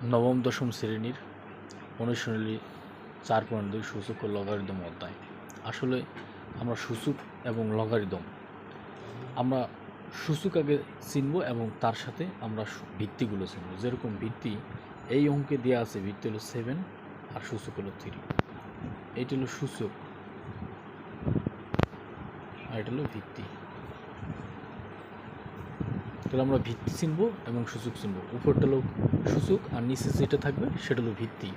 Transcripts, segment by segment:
নবম দশম শ্রেণীর অনুশীলনী 4.2 সূচক ও লগারিদম অধ্যায়। আসলে আমরা সূচক এবং লগারিদম আমরা সূচক আগে চিনব এবং তার সাথে আমরা ভিত্তিগুলো চিনব। যেরকম ভিত্তি এই অঙ্কে দেওয়া আছে, ভিত্তি হলো 7 আর সূচক হলো 3। এইটা হলো সূচক আর এটা হলো ভিত্তি। তাহলে আমরা ভিত্তি চিনব এবং সূচক চিনব। উপরটা হলো সূচক আর নিচে যেটা থাকবে সেটা হলো ভিত্তি।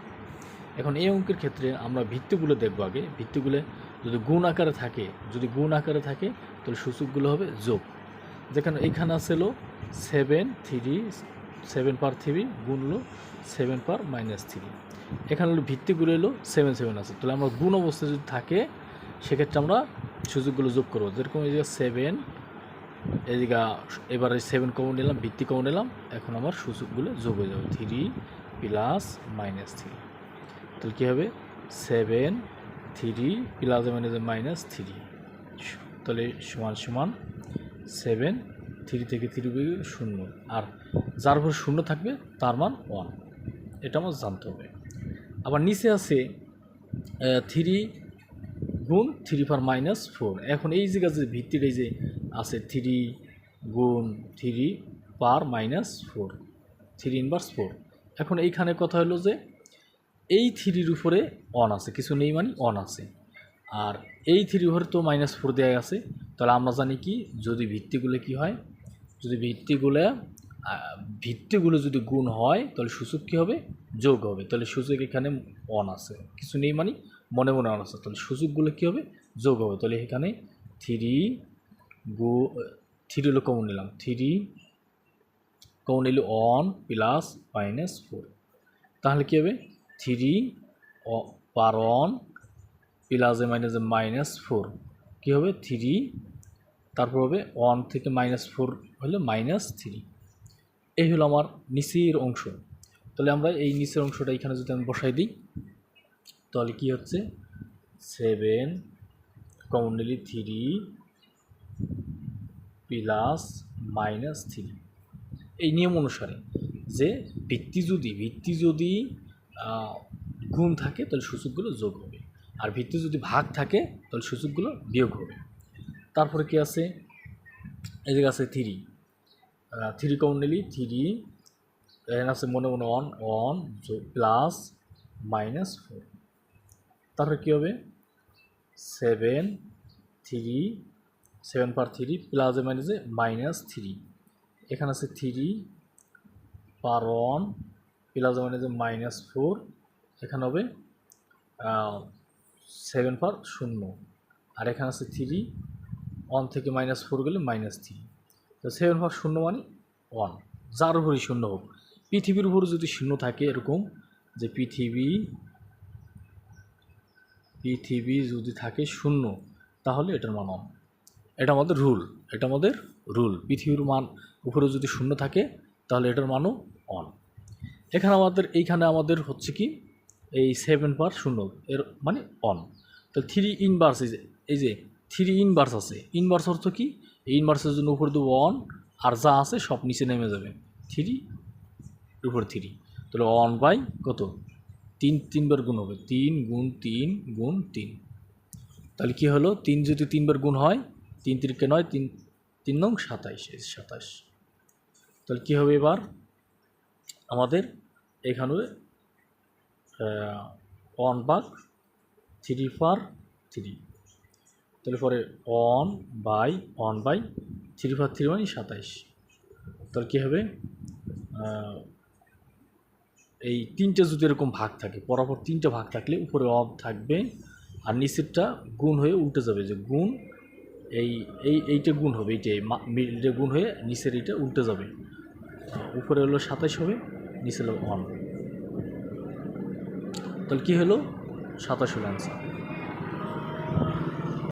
এখন এই অঙ্কের ক্ষেত্রে আমরা ভিত্তিগুলো দেখব আগে। ভিত্তিগুলো যদি গুণ আকারে থাকে তাহলে সূচকগুলো হবে যোগ। যেখানে এখানে আছে হলো 7/3 গুণ হলো 7/-3। এখানে হলো ভিত্তিগুলো হলো 7 আছে। তাহলে আমরা গুণ অবস্থায় যদি থাকে সেক্ষেত্রে আমরা সূচকগুলো যোগ করবো। যেরকম এই যে 7, এদিকে এবার 7 কমন নিলাম, ভিত্তি কমন নিলাম, এখন আমার সূচকগুলো যোগ হয়ে যাবে 3 + -3। তাহলে কী হবে 7 3 + -3, তাহলে সমান 7, 3 থেকে 3 বিয়োগ 0, আর যার উপর 0 থাকবে তার মান 1, এটা আমার জানতে হবে। আবার নিচে আছে 3 গুণ 3/-4। এখন এই জায়গায় যে ভিত্তির এই যে আছে 3 গুণ 3/-4, 3 ইনভার্স 4। এখন এইখানে কথা হলো যে এই 3-র উপরে 1 আছে, কিছু নেই মানে 1 আছে, আর এই 3-র উপরে তো -4 দেওয়া আছে। তাহলে আমরা জানি কি, যদি ভিত্তিগুলো কি হয়, যদি ভিত্তিগুলো যদি গুণ হয় তাহলে সূচক কী হবে, যোগ হবে। তাহলে সূচক এখানে 1 আছে, কিছু নেই মানে মনে 1 আছে, তাহলে সূচকগুলো কী হবে, যোগ হবে। তাহলে এখানে 3 হলো কমন নিলাম, 3 কমন নিলে 1 + -4, তাহলে কী হবে 3/1 +-4 কী হবে 3, তারপর হবে 1 থেকে -4 হলে -3। এই হলো আমার নিচের অংশ। তাহলে আমরা এই নিচের অংশটা এখানে যদি আমি বসাই দিই তাহলে কি হচ্ছে 7 কমন নিলে 3 + -3। এই নিয়ম অনুসারে যে ভিত্তি যদি গুণ থাকে তাহলে সূচকগুলো যোগ হবে, আর ভিত্তি যদি ভাগ থাকে তাহলে সূচকগুলো বিয়োগ হবে। তারপরে কি আছে, এই জায়গায় আছে 3 কমন নিলি 3, এখানে আছে মনে 1 প্লাস -4। তারপরে কী হবে 7/3 +-3, এখানে আছে 3/1 +-4, এখানে হবে 7/0, আর এখানে আছে 3, 1 থেকে -4 গেলে -3। তো 7/0 মানে 1, যার উপরই 0 হোক। পৃথিবীর উপরে যদি 0 থাকে, এরকম যে পৃথিবী যদি থাকে 0, তাহলে এটার মান 1। এটা আমাদের রুল। পৃথিবীর মান উপরে যদি 0 থাকে তাহলে এটার মানও 1। এইখানে আমাদের হচ্ছে কি, এই 7/0 এর মানে 1। তো 3 ইনভার্স, এই যে 3 ইনভার্স আছে, ইনভার্স অর্থ কি, এই ইনভার্সের জন্য উপরে দেবো 1, আর যা আছে সব নিচে নেমে যাবে, 3 উপর 3। তাহলে 1 কত, 3 বার গুণ হবে, 3 গুণ 3 গুণ 3। তাহলে কি হলো, 3 যদি 3 বার গুণ হয়, 3 3 9, 3 নং 27। তাহলে কী হবে, এবার আমাদের এখানে 1/3/3, তাহলে পরে 1/3/3 মানে 27। তাহলে কী হবে, এই 3টে যদি এরকম ভাগ থাকে, পরপর 3টে ভাগ থাকলে উপরে থাকবে আর নিচেরটা গুণ হয়ে উল্টে যাবে, যে গুণ এইটা গুণ হবে, মিডলটা গুণ হয়ে নিচের এইটা উল্টে যাবে, উপরে হলো 27 হবে, নিচে হলো 1। তাহলে কী হলো, 27 হলো অ্যান্সার।